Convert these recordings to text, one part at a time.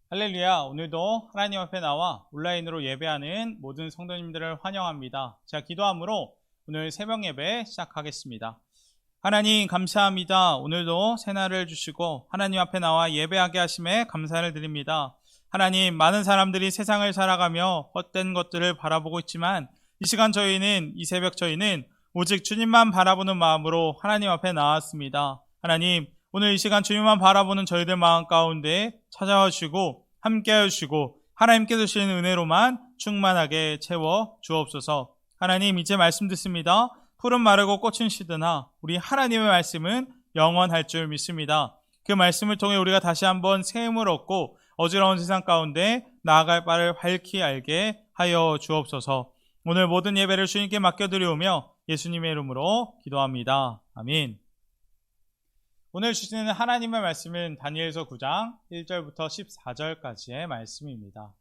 할렐루야. 오늘도 하나님 앞에 나와 온라인으로 예배하는 모든 성도님들을 환영합니다. 자, 기도함으로 오늘 새벽 예배 시작하겠습니다. 하나님 감사합니다. 오늘도 새날을 주시고 하나님 앞에 나와 예배하게 하심에 감사를 드립니다. 하나님, 많은 사람들이 세상을 살아가며 헛된 것들을 바라보고 있지만 이 시간 이 새벽 저희는 오직 주님만 바라보는 마음으로 하나님 앞에 나왔습니다. 하나님, 오늘 이 시간 주님만 바라보는 저희들 마음 가운데 찾아와 주시고 함께 하시고 하나님께 주시는 은혜로만 충만하게 채워 주옵소서. 하나님, 이제 말씀 듣습니다. 풀은 마르고 꽃은 시드나 우리 하나님의 말씀은 영원할 줄 믿습니다. 그 말씀을 통해 우리가 다시 한번 새 힘을 얻고 어지러운 세상 가운데 나아갈 바를 밝히 알게 하여 주옵소서. 오늘 모든 예배를 주님께 맡겨드리오며 예수님의 이름으로 기도합니다. 아멘. 오늘 주시는 하나님의 말씀은 다니엘서 9장 1절부터 14절까지의 말씀입니다.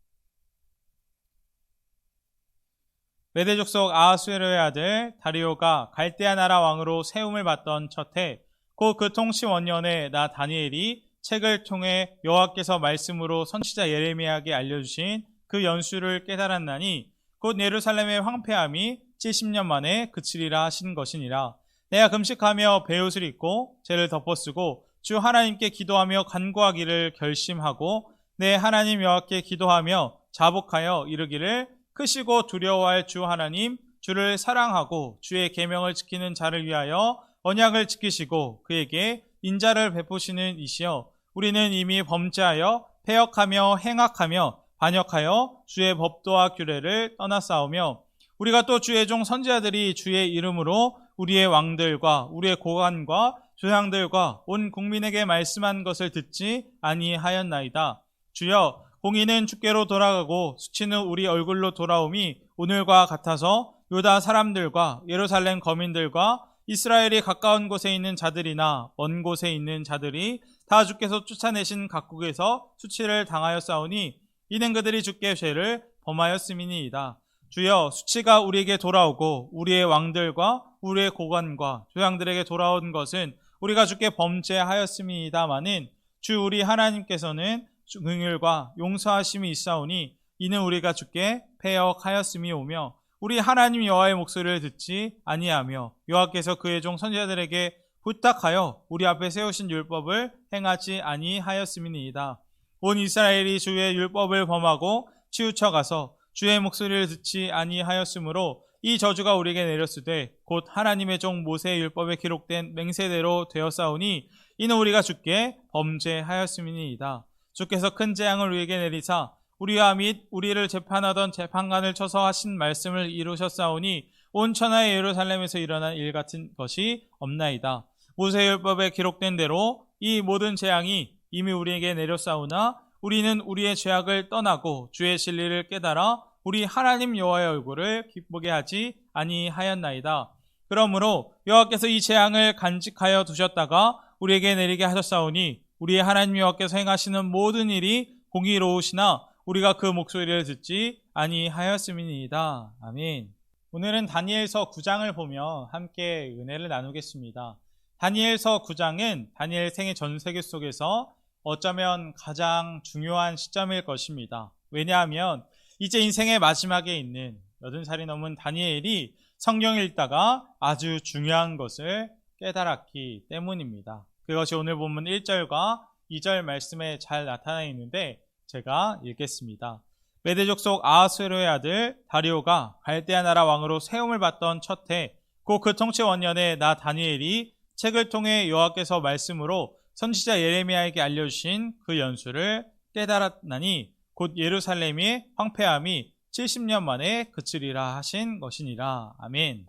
메대 족속 아하수에로의 아들 다리오가 갈대아 나라 왕으로 세움을 받던 첫해 곧 그 통치 원년에 나 다니엘이 책을 통해 여호와께서 말씀으로 선지자 예레미야에게 알려주신 그 연수를 깨달았나니 곧 예루살렘의 황폐함이 70년 만에 그치리라 하신 것이니라. 내가 금식하며 베옷을 입고 죄를 덮어쓰고 주 하나님께 기도하며 간구하기를 결심하고 내 하나님 여호와께 기도하며 자복하여 이르기를 크시고 두려워할 주 하나님 주를 사랑하고 주의 계명을 지키는 자를 위하여 언약을 지키시고 그에게 인자를 베푸시는 이시여 우리는 이미 범죄하여 패역하며 행악하며 반역하여 주의 법도와 규례를 떠나싸우며 우리가 또 주의 종 선지자들이 주의 이름으로 우리의 왕들과 우리의 고관과 조상들과 온 국민에게 말씀한 것을 듣지 아니하였나이다. 주여, 공의는 주께로 돌아가고 수치는 우리 얼굴로 돌아옴이 오늘과 같아서 유다 사람들과 예루살렘 거민들과 이스라엘이 가까운 곳에 있는 자들이나 먼 곳에 있는 자들이 다 주께서 쫓아내신 각국에서 수치를 당하였사오니 이는 그들이 주께 죄를 범하였음이니이다. 주여, 수치가 우리에게 돌아오고 우리의 왕들과 우리의 고관과 조상들에게 돌아온 것은 우리가 주께 범죄하였음이다마는 주 우리 하나님께서는 긍휼과 용서하심이 있사오니 이는 우리가 주께 패역하였음이 오며 우리 하나님 여호와의 목소리를 듣지 아니하며 여호와께서 그의 종 선지자들에게 부탁하여 우리 앞에 세우신 율법을 행하지 아니하였음이니이다. 온 이스라엘이 주의 율법을 범하고 치우쳐가서 주의 목소리를 듣지 아니하였으므로 이 저주가 우리에게 내렸으되 곧 하나님의 종 모세의 율법에 기록된 맹세대로 되었사오니 이는 우리가 주께 범죄하였음이니이다. 주께서 큰 재앙을 우리에게 내리사 우리와 및 우리를 재판하던 재판관을 쳐서 하신 말씀을 이루셨사오니 온 천하의 예루살렘에서 일어난 일 같은 것이 없나이다. 모세의 율법에 기록된 대로 이 모든 재앙이 이미 우리에게 내렸사오나 우리는 우리의 죄악을 떠나고 주의 진리를 깨달아 우리 하나님 여호와의 얼굴을 기쁘게 하지 아니하였나이다. 그러므로 여호와께서 이 재앙을 간직하여 두셨다가 우리에게 내리게 하셨사오니 우리의 하나님 여호와께서 행하시는 모든 일이 공의로우시나 우리가 그 목소리를 듣지 아니하였음이니이다. 아멘. 오늘은 다니엘서 9장을 보며 함께 은혜를 나누겠습니다. 다니엘서 9장은 다니엘 생의 전 세계 속에서 어쩌면 가장 중요한 시점일 것입니다. 왜냐하면 이제 인생의 마지막에 있는 80살이 넘은 다니엘이 성경을 읽다가 아주 중요한 것을 깨달았기 때문입니다. 그것이 오늘 본문 1절과 2절 말씀에 잘 나타나 있는데 제가 읽겠습니다. 메대 족속 아하수에로의 아들 다리오가 갈대아 나라 왕으로 세움을 받던 첫해 곧 그 통치 원년에 나 다니엘이 책을 통해 여호와께서 말씀으로 선지자 예레미야에게 알려주신 그 연수를 깨달았나니 곧 예루살렘의 황폐함이 70년 만에 그치리라 하신 것이니라. 아멘.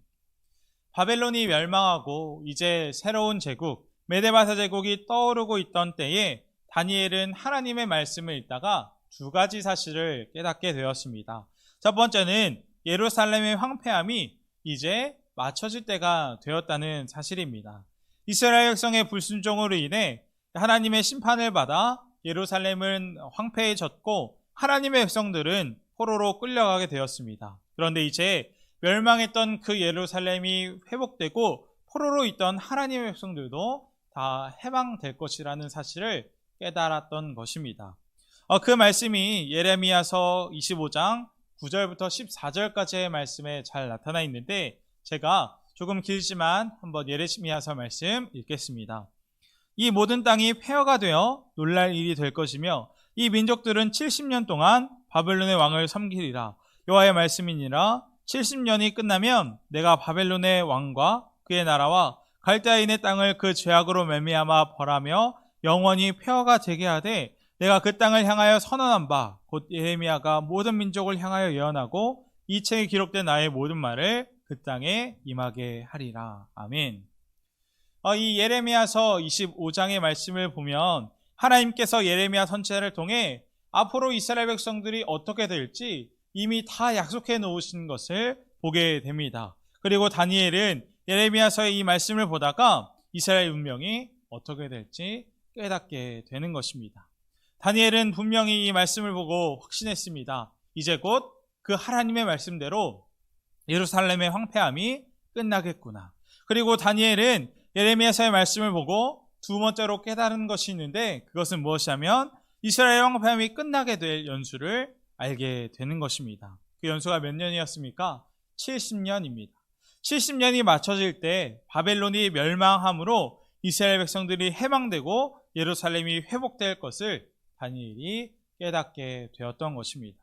바벨론이 멸망하고 이제 새로운 제국 메데바사 제국이 떠오르고 있던 때에 다니엘은 하나님의 말씀을 읽다가 두 가지 사실을 깨닫게 되었습니다. 첫 번째는 예루살렘의 황폐함이 이제 맞춰질 때가 되었다는 사실입니다. 이스라엘 백성의 불순종으로 인해 하나님의 심판을 받아 예루살렘은 황폐해졌고 하나님의 백성들은 포로로 끌려가게 되었습니다. 그런데 이제 멸망했던 그 예루살렘이 회복되고 포로로 있던 하나님의 백성들도 다 해방될 것이라는 사실을 깨달았던 것입니다. 그 말씀이 예레미야서 25장 9절부터 14절까지의 말씀에 잘 나타나 있는데 제가 조금 길지만 한번 예레미야서 말씀 읽겠습니다. 이 모든 땅이 폐허가 되어 놀랄 일이 될 것이며 이 민족들은 70년 동안 바벨론의 왕을 섬기리라. 여호와의 말씀이니라. 70년이 끝나면 내가 바벨론의 왕과 그의 나라와 갈대아인의 땅을 그 죄악으로 말미암아 벌하며 영원히 폐허가 되게 하되 내가 그 땅을 향하여 선언한 바 곧 예레미야가 모든 민족을 향하여 예언하고 이 책에 기록된 나의 모든 말을 그 땅에 임하게 하리라. 아멘. 이 예레미야서 25장의 말씀을 보면 하나님께서 예레미야 선지자를 통해 앞으로 이스라엘 백성들이 어떻게 될지 이미 다 약속해 놓으신 것을 보게 됩니다. 그리고 다니엘은 예레미야서의 이 말씀을 보다가 이스라엘 운명이 어떻게 될지 깨닫게 되는 것입니다. 다니엘은 분명히 이 말씀을 보고 확신했습니다. 이제 곧 그 하나님의 말씀대로 예루살렘의 황폐함이 끝나겠구나. 그리고 다니엘은 예레미야서의 말씀을 보고 두 번째로 깨달은 것이 있는데 그것은 무엇이냐면 이스라엘 황폐함이 끝나게 될 연수를 알게 되는 것입니다. 그 연수가 몇 년이었습니까? 70년입니다. 70년이 맞춰질 때 바벨론이 멸망함으로 이스라엘 백성들이 해방되고 예루살렘이 회복될 것을 다니엘이 깨닫게 되었던 것입니다.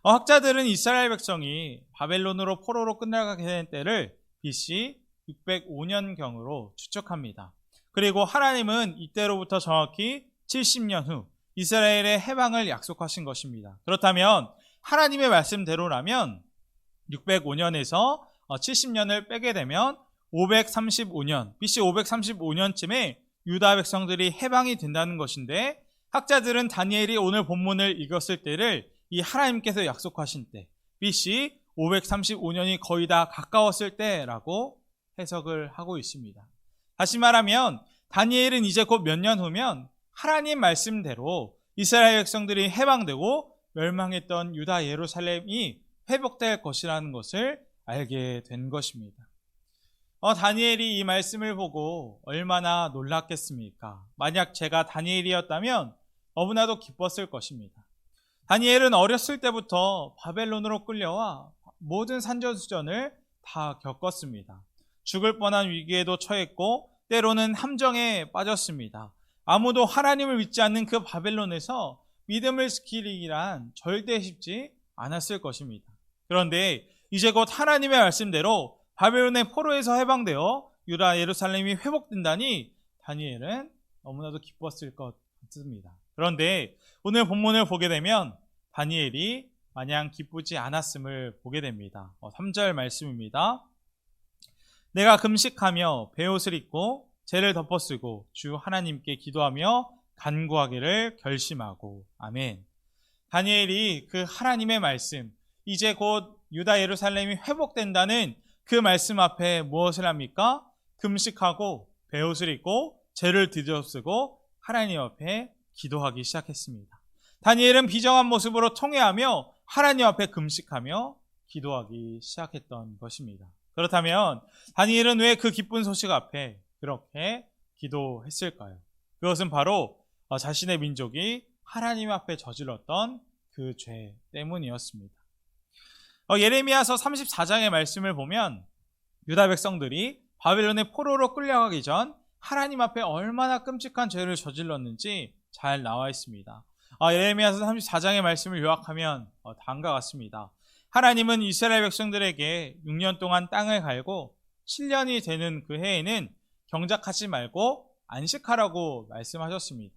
학자들은 이스라엘 백성이 바벨론으로 포로로 끝나가게 된 때를 BC 605년경으로 추측합니다. 그리고 하나님은 이때로부터 정확히 70년 후 이스라엘의 해방을 약속하신 것입니다. 그렇다면 하나님의 말씀대로라면 605년에서 70년을 빼게 되면 535년, BC 535년쯤에 유다 백성들이 해방이 된다는 것인데 학자들은 다니엘이 오늘 본문을 읽었을 때를 이 하나님께서 약속하신 때, BC 535년이 거의 다 가까웠을 때라고 해석을 하고 있습니다. 다시 말하면 다니엘은 이제 곧 몇 년 후면 하나님 말씀대로 이스라엘 백성들이 해방되고 멸망했던 유다 예루살렘이 회복될 것이라는 것을 알게 된 것입니다. 다니엘이 이 말씀을 보고 얼마나 놀랐겠습니까? 만약 제가 다니엘이었다면 너무나도 기뻤을 것입니다. 다니엘은 어렸을 때부터 바벨론으로 끌려와 모든 산전수전을 다 겪었습니다. 죽을 뻔한 위기에도 처했고 때로는 함정에 빠졌습니다. 아무도 하나님을 믿지 않는 그 바벨론에서 믿음을 지키기란 절대 쉽지 않았을 것입니다. 그런데 이제 곧 하나님의 말씀대로 바벨론의 포로에서 해방되어 유다 예루살렘이 회복된다니 다니엘은 너무나도 기뻤을 것 같습니다. 그런데 오늘 본문을 보게 되면 다니엘이 마냥 기쁘지 않았음을 보게 됩니다. 3절 말씀입니다. 내가 금식하며 베옷을 입고 죄를 덮어쓰고 주 하나님께 기도하며 간구하기를 결심하고. 아멘. 다니엘이 그 하나님의 말씀, 이제 곧 유다 예루살렘이 회복된다는 그 말씀 앞에 무엇을 합니까? 금식하고 베옷을 입고 죄를 뒤집어쓰고 하나님 앞에 기도하기 시작했습니다. 다니엘은 비정한 모습으로 통회하며 하나님 앞에 금식하며 기도하기 시작했던 것입니다. 그렇다면 다니엘은 왜 그 기쁜 소식 앞에 그렇게 기도했을까요? 그것은 바로 자신의 민족이 하나님 앞에 저질렀던 그 죄 때문이었습니다. 예레미야서 34장의 말씀을 보면 유다 백성들이 바벨론의 포로로 끌려가기 전 하나님 앞에 얼마나 끔찍한 죄를 저질렀는지 잘 나와 있습니다. 예레미야서 34장의 말씀을 요약하면 다음과 같습니다. 하나님은 이스라엘 백성들에게 6년 동안 땅을 갈고 7년이 되는 그 해에는 경작하지 말고 안식하라고 말씀하셨습니다.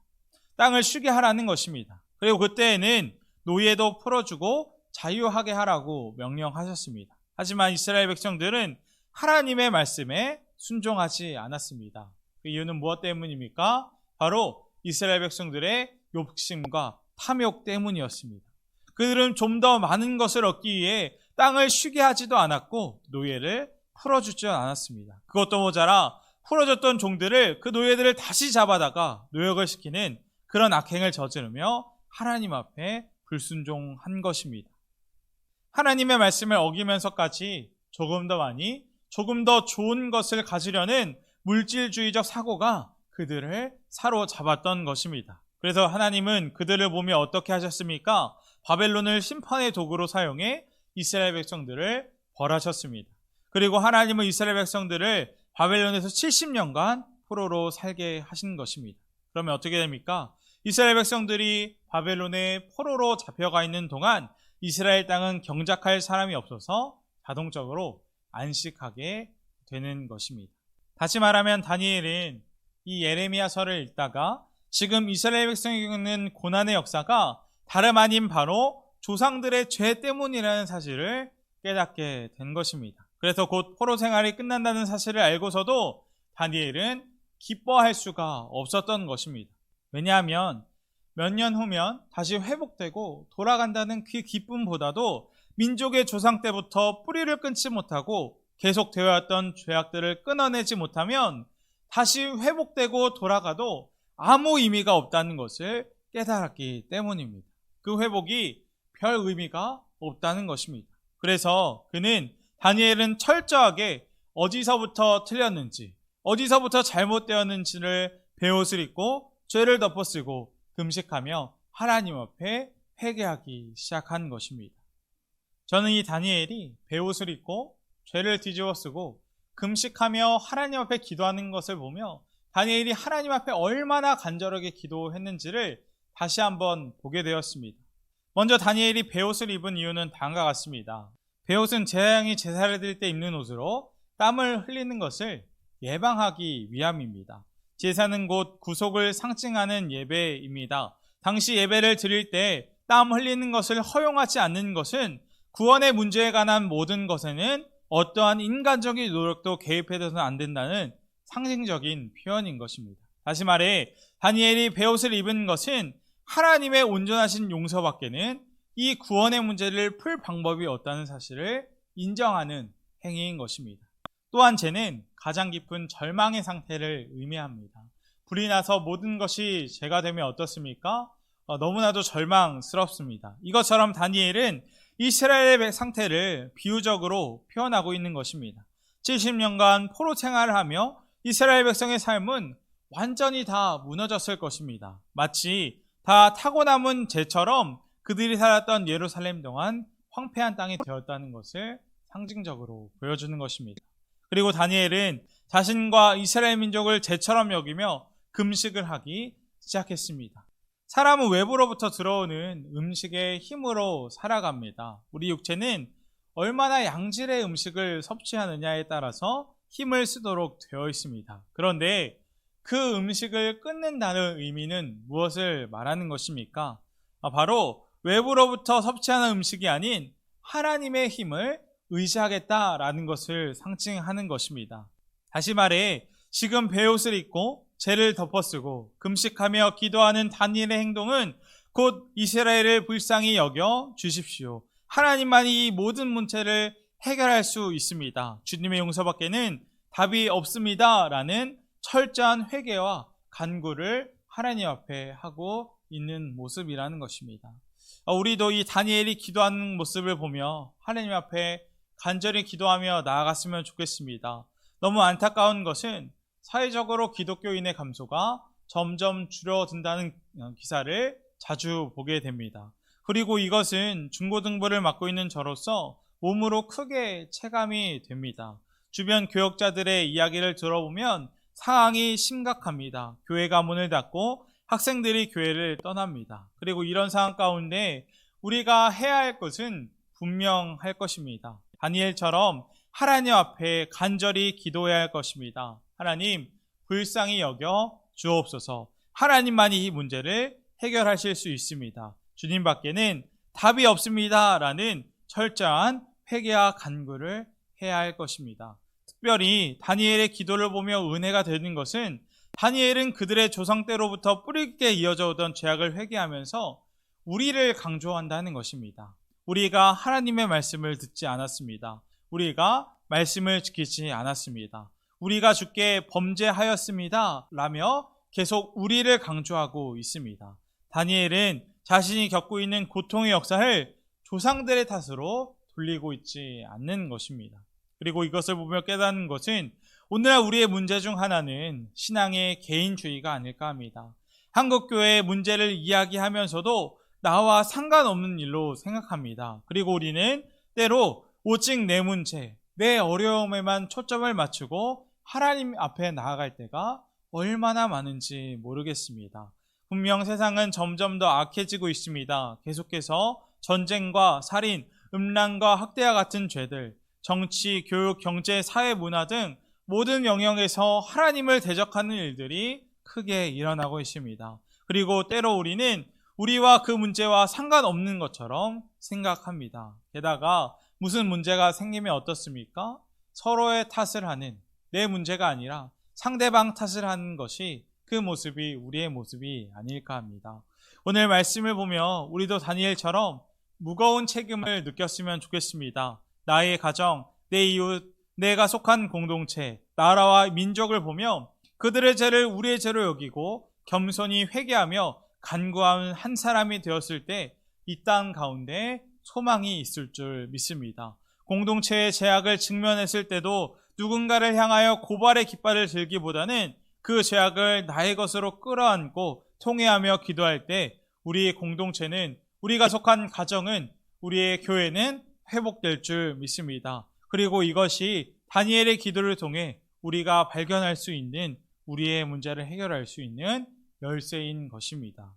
땅을 쉬게 하라는 것입니다. 그리고 그때에는 노예도 풀어주고 자유하게 하라고 명령하셨습니다. 하지만 이스라엘 백성들은 하나님의 말씀에 순종하지 않았습니다. 그 이유는 무엇 때문입니까? 바로 이스라엘 백성들의 욕심과 탐욕 때문이었습니다. 그들은 좀 더 많은 것을 얻기 위해 땅을 쉬게 하지도 않았고 노예를 풀어주지 않았습니다. 그것도 모자라 풀어줬던 종들을 그 노예들을 다시 잡아다가 노역을 시키는 그런 악행을 저지르며 하나님 앞에 불순종한 것입니다. 하나님의 말씀을 어기면서까지 조금 더 많이, 조금 더 좋은 것을 가지려는 물질주의적 사고가 그들을 사로잡았던 것입니다. 그래서 하나님은 그들을 보며 어떻게 하셨습니까? 바벨론을 심판의 도구로 사용해 이스라엘 백성들을 벌하셨습니다. 그리고 하나님은 이스라엘 백성들을 바벨론에서 70년간 포로로 살게 하신 것입니다. 그러면 어떻게 됩니까? 이스라엘 백성들이 바벨론에 포로로 잡혀가 있는 동안 이스라엘 땅은 경작할 사람이 없어서 자동적으로 안식하게 되는 것입니다. 다시 말하면 다니엘은 이 예레미야서를 읽다가 지금 이스라엘 백성이 겪는 고난의 역사가 다름 아닌 바로 조상들의 죄 때문이라는 사실을 깨닫게 된 것입니다. 그래서 곧 포로 생활이 끝난다는 사실을 알고서도 다니엘은 기뻐할 수가 없었던 것입니다. 왜냐하면 몇 년 후면 다시 회복되고 돌아간다는 그 기쁨보다도 민족의 조상 때부터 뿌리를 끊지 못하고 계속되어 왔던 죄악들을 끊어내지 못하면 다시 회복되고 돌아가도 아무 의미가 없다는 것을 깨달았기 때문입니다. 그 회복이 별 의미가 없다는 것입니다. 그래서 다니엘은 철저하게 어디서부터 틀렸는지, 어디서부터 잘못되었는지를 베옷을 입고 죄를 덮어쓰고 금식하며 하나님 앞에 회개하기 시작한 것입니다. 저는 이 다니엘이 베옷을 입고 죄를 뒤집어 쓰고 금식하며 하나님 앞에 기도하는 것을 보며 다니엘이 하나님 앞에 얼마나 간절하게 기도했는지를 다시 한번 보게 되었습니다. 먼저 다니엘이 베옷을 입은 이유는 다음과 같습니다. 베옷은 제사장이 제사를 드릴 때 입는 옷으로 땀을 흘리는 것을 예방하기 위함입니다. 제사는 곧 구속을 상징하는 예배입니다. 당시 예배를 드릴 때 땀 흘리는 것을 허용하지 않는 것은 구원의 문제에 관한 모든 것에는 어떠한 인간적인 노력도 개입해서는 안 된다는 상징적인 표현인 것입니다. 다시 말해 다니엘이 베옷을 입은 것은 하나님의 온전하신 용서밖에는 이 구원의 문제를 풀 방법이 없다는 사실을 인정하는 행위인 것입니다. 또한 죄는 가장 깊은 절망의 상태를 의미합니다. 불이 나서 모든 것이 죄가 되면 어떻습니까? 너무나도 절망스럽습니다. 이것처럼 다니엘은 이스라엘의 상태를 비유적으로 표현하고 있는 것입니다. 70년간 포로 생활을 하며 이스라엘 백성의 삶은 완전히 다 무너졌을 것입니다. 마치 다 타고 남은 재처럼 그들이 살았던 예루살렘 동안 황폐한 땅이 되었다는 것을 상징적으로 보여주는 것입니다. 그리고 다니엘은 자신과 이스라엘 민족을 재처럼 여기며 금식을 하기 시작했습니다. 사람은 외부로부터 들어오는 음식의 힘으로 살아갑니다. 우리 육체는 얼마나 양질의 음식을 섭취하느냐에 따라서 힘을 쓰도록 되어 있습니다. 그런데 그 음식을 끊는다는 의미는 무엇을 말하는 것입니까? 바로 외부로부터 섭취하는 음식이 아닌 하나님의 힘을 의지하겠다라는 것을 상징하는 것입니다. 다시 말해 지금 베옷을 입고 죄를 덮어쓰고 금식하며 기도하는 다니엘의 행동은 곧 이스라엘을 불쌍히 여겨 주십시오. 하나님만이 이 모든 문제를 해결할 수 있습니다. 주님의 용서밖에는 답이 없습니다. 라는 철저한 회개와 간구를 하나님 앞에 하고 있는 모습이라는 것입니다. 우리도 이 다니엘이 기도하는 모습을 보며 하나님 앞에 간절히 기도하며 나아갔으면 좋겠습니다. 너무 안타까운 것은 사회적으로 기독교인의 감소가 점점 줄어든다는 기사를 자주 보게 됩니다. 그리고 이것은 중고등부를 맡고 있는 저로서 몸으로 크게 체감이 됩니다. 주변 교역자들의 이야기를 들어보면 상황이 심각합니다. 교회가 문을 닫고 학생들이 교회를 떠납니다. 그리고 이런 상황 가운데 우리가 해야 할 것은 분명할 것입니다. 다니엘처럼 하나님 앞에 간절히 기도해야 할 것입니다. 하나님, 불쌍히 여겨 주옵소서. 하나님만이 이 문제를 해결하실 수 있습니다. 주님 밖에는 답이 없습니다. 라는 철저한 회개와 간구를 해야 할 것입니다. 특별히 다니엘의 기도를 보며 은혜가 되는 것은 다니엘은 그들의 조상 때로부터 뿌리 깊게 이어져 오던 죄악을 회개하면서 우리를 강조한다는 것입니다. 우리가 하나님의 말씀을 듣지 않았습니다. 우리가 말씀을 지키지 않았습니다. 우리가 주께 범죄하였습니다. 라며 계속 우리를 강조하고 있습니다. 다니엘은 자신이 겪고 있는 고통의 역사를 조상들의 탓으로 돌리고 있지 않는 것입니다. 그리고 이것을 보며 깨닫는 것은 오늘날 우리의 문제 중 하나는 신앙의 개인주의가 아닐까 합니다. 한국교회의 문제를 이야기하면서도 나와 상관없는 일로 생각합니다. 그리고 우리는 때로 오직 내 문제, 내 어려움에만 초점을 맞추고 하나님 앞에 나아갈 때가 얼마나 많은지 모르겠습니다. 분명 세상은 점점 더 악해지고 있습니다. 계속해서 전쟁과 살인, 음란과 학대와 같은 죄들, 정치, 교육, 경제, 사회, 문화 등 모든 영역에서 하나님을 대적하는 일들이 크게 일어나고 있습니다. 그리고 때로 우리는 우리와 그 문제와 상관없는 것처럼 생각합니다. 게다가 무슨 문제가 생기면 어떻습니까? 서로의 탓을 하는, 내 문제가 아니라 상대방 탓을 하는 것이 그 모습이 우리의 모습이 아닐까 합니다. 오늘 말씀을 보며 우리도 다니엘처럼 무거운 책임을 느꼈으면 좋겠습니다. 나의 가정, 내 이웃, 내가 속한 공동체, 나라와 민족을 보며 그들의 죄를 우리의 죄로 여기고 겸손히 회개하며 간구하는 한 사람이 되었을 때 이 땅 가운데 소망이 있을 줄 믿습니다. 공동체의 제약을 직면했을 때도 누군가를 향하여 고발의 깃발을 들기보다는 그 죄악을 나의 것으로 끌어안고 통회하며 기도할 때 우리의 공동체는, 우리가 속한 가정은, 우리의 교회는 회복될 줄 믿습니다. 그리고 이것이 다니엘의 기도를 통해 우리가 발견할 수 있는, 우리의 문제를 해결할 수 있는 열쇠인 것입니다.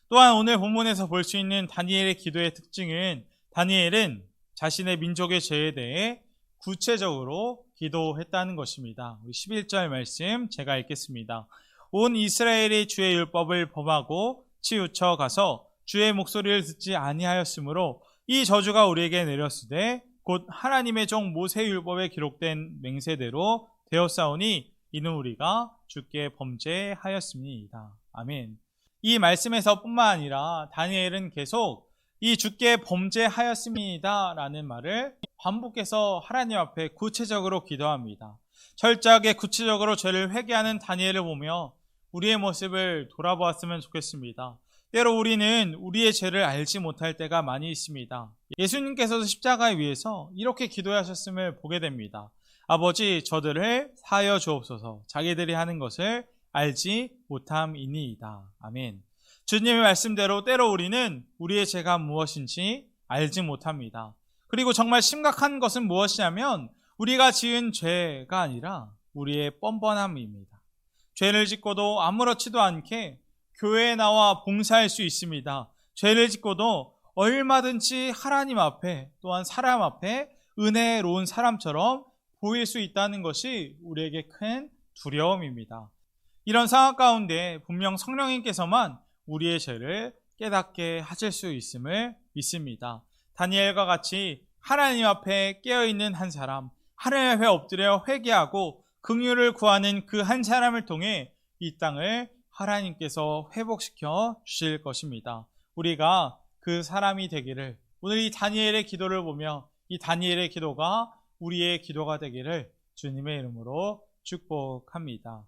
또한 오늘 본문에서 볼 수 있는 다니엘의 기도의 특징은, 다니엘은 자신의 민족의 죄에 대해 구체적으로 기도했다는 것입니다. 우리 11절 말씀 제가 읽겠습니다. 온 이스라엘이 주의 율법을 범하고 치우쳐 가서 주의 목소리를 듣지 아니하였으므로 이 저주가 우리에게 내렸으되 곧 하나님의 종 모세의 율법에 기록된 맹세대로 되었사오니 이는 우리가 주께 범죄하였습니다. 아멘. 이 말씀에서 뿐만 아니라 다니엘은 계속 이 주께 범죄하였습니다 라는 말을 반복해서 하나님 앞에 구체적으로 기도합니다. 철저하게 구체적으로 죄를 회개하는 다니엘을 보며 우리의 모습을 돌아보았으면 좋겠습니다. 때로 우리는 우리의 죄를 알지 못할 때가 많이 있습니다. 예수님께서도 십자가에 위해서 이렇게 기도하셨음을 보게 됩니다. 아버지, 저들을 사하여 주옵소서. 자기들이 하는 것을 알지 못함이니이다. 아멘. 주님의 말씀대로 때로 우리는 우리의 죄가 무엇인지 알지 못합니다. 그리고 정말 심각한 것은 무엇이냐면 우리가 지은 죄가 아니라 우리의 뻔뻔함입니다. 죄를 짓고도 아무렇지도 않게 교회에 나와 봉사할 수 있습니다. 죄를 짓고도 얼마든지 하나님 앞에, 또한 사람 앞에 은혜로운 사람처럼 보일 수 있다는 것이 우리에게 큰 두려움입니다. 이런 상황 가운데 분명 성령님께서만 우리의 죄를 깨닫게 하실 수 있음을 믿습니다. 다니엘과 같이 하나님 앞에 깨어있는 한 사람, 하나님 앞에 엎드려 회개하고 긍휼을 구하는 그 한 사람을 통해 이 땅을 하나님께서 회복시켜 주실 것입니다. 우리가 그 사람이 되기를, 오늘 이 다니엘의 기도를 보며 이 다니엘의 기도가 우리의 기도가 되기를 주님의 이름으로 축복합니다.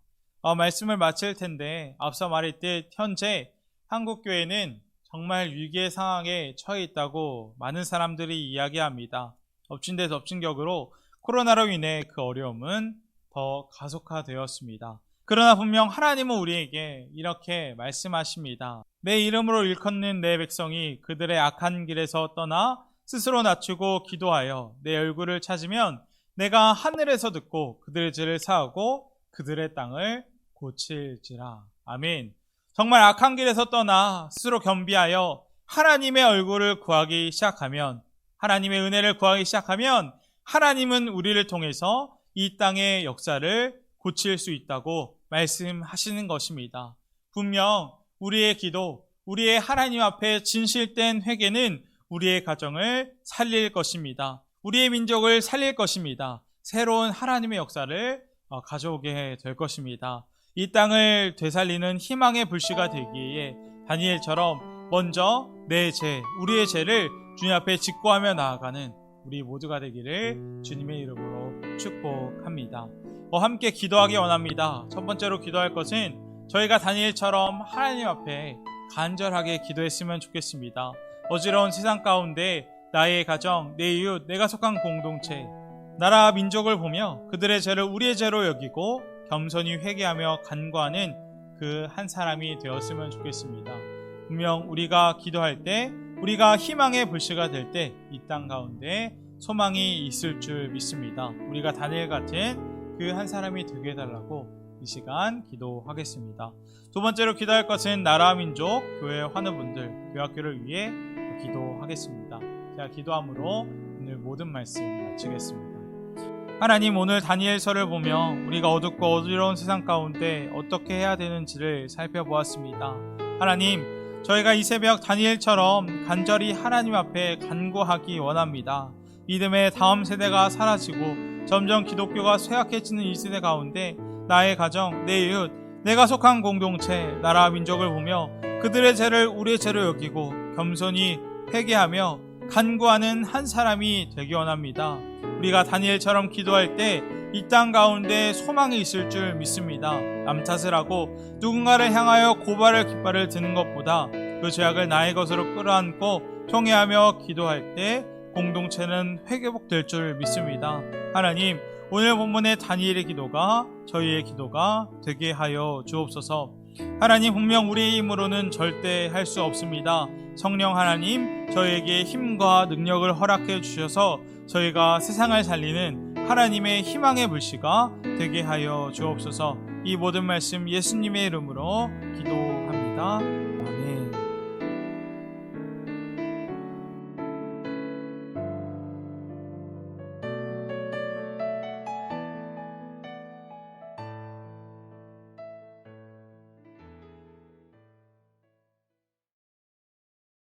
말씀을 마칠 텐데 앞서 말했듯 현재 한국교회는 정말 위기의 상황에 처해 있다고 많은 사람들이 이야기합니다. 엎친 데 덮친 격으로 코로나로 인해 그 어려움은 더 가속화되었습니다. 그러나 분명 하나님은 우리에게 이렇게 말씀하십니다. 내 이름으로 일컫는 내 백성이 그들의 악한 길에서 떠나 스스로 낮추고 기도하여 내 얼굴을 찾으면 내가 하늘에서 듣고 그들의 죄를 사하고 그들의 땅을 고칠지라. 아멘. 정말 악한 길에서 떠나 스스로 겸비하여 하나님의 얼굴을 구하기 시작하면, 하나님의 은혜를 구하기 시작하면 하나님은 우리를 통해서 이 땅의 역사를 고칠 수 있다고 말씀하시는 것입니다. 분명 우리의 기도, 우리의 하나님 앞에 진실된 회개는 우리의 가정을 살릴 것입니다. 우리의 민족을 살릴 것입니다. 새로운 하나님의 역사를 가져오게 될 것입니다. 이 땅을 되살리는 희망의 불씨가 되기에 다니엘처럼 먼저 내 죄, 우리의 죄를 주님 앞에 직고하며 나아가는 우리 모두가 되기를 주님의 이름으로 축복합니다. 함께 기도하기 원합니다. 첫 번째로 기도할 것은 저희가 다니엘처럼 하나님 앞에 간절하게 기도했으면 좋겠습니다. 어지러운 세상 가운데 나의 가정, 내 이웃, 내가 속한 공동체, 나라 민족을 보며 그들의 죄를 우리의 죄로 여기고 겸손히 회개하며 간구하는 그 한 사람이 되었으면 좋겠습니다. 분명 우리가 기도할 때, 우리가 희망의 불씨가 될 때 이 땅 가운데 소망이 있을 줄 믿습니다. 우리가 다니엘 같은 그 한 사람이 되게 해달라고 이 시간 기도하겠습니다. 두 번째로 기도할 것은 나라, 민족, 교회 환우분들, 교학교를 위해 기도하겠습니다. 제가 기도함으로 오늘 모든 말씀 마치겠습니다. 하나님, 오늘 다니엘서를 보며 우리가 어둡고 어지러운 세상 가운데 어떻게 해야 되는지를 살펴보았습니다. 하나님, 저희가 이 새벽 다니엘처럼 간절히 하나님 앞에 간구하기 원합니다. 믿음의 다음 세대가 사라지고 점점 기독교가 쇠약해지는 이 세대 가운데 나의 가정, 내 이웃, 내가 속한 공동체, 나라, 민족을 보며 그들의 죄를 우리의 죄로 여기고 겸손히 회개하며 간구하는 한 사람이 되기 원합니다. 우리가 다니엘처럼 기도할 때 이 땅 가운데 소망이 있을 줄 믿습니다. 남 탓을 하고 누군가를 향하여 고발의 깃발을 드는 것보다 그 죄악을 나의 것으로 끌어안고 통회하며 기도할 때 공동체는 회복될 줄 믿습니다. 하나님, 오늘 본문의 다니엘의 기도가 저희의 기도가 되게 하여 주옵소서. 하나님, 분명 우리의 힘으로는 절대 할 수 없습니다. 성령 하나님, 저희에게 힘과 능력을 허락해 주셔서 저희가 세상을 살리는 하나님의 희망의 불씨가 되게 하여 주옵소서. 이 모든 말씀 예수님의 이름으로 기도합니다.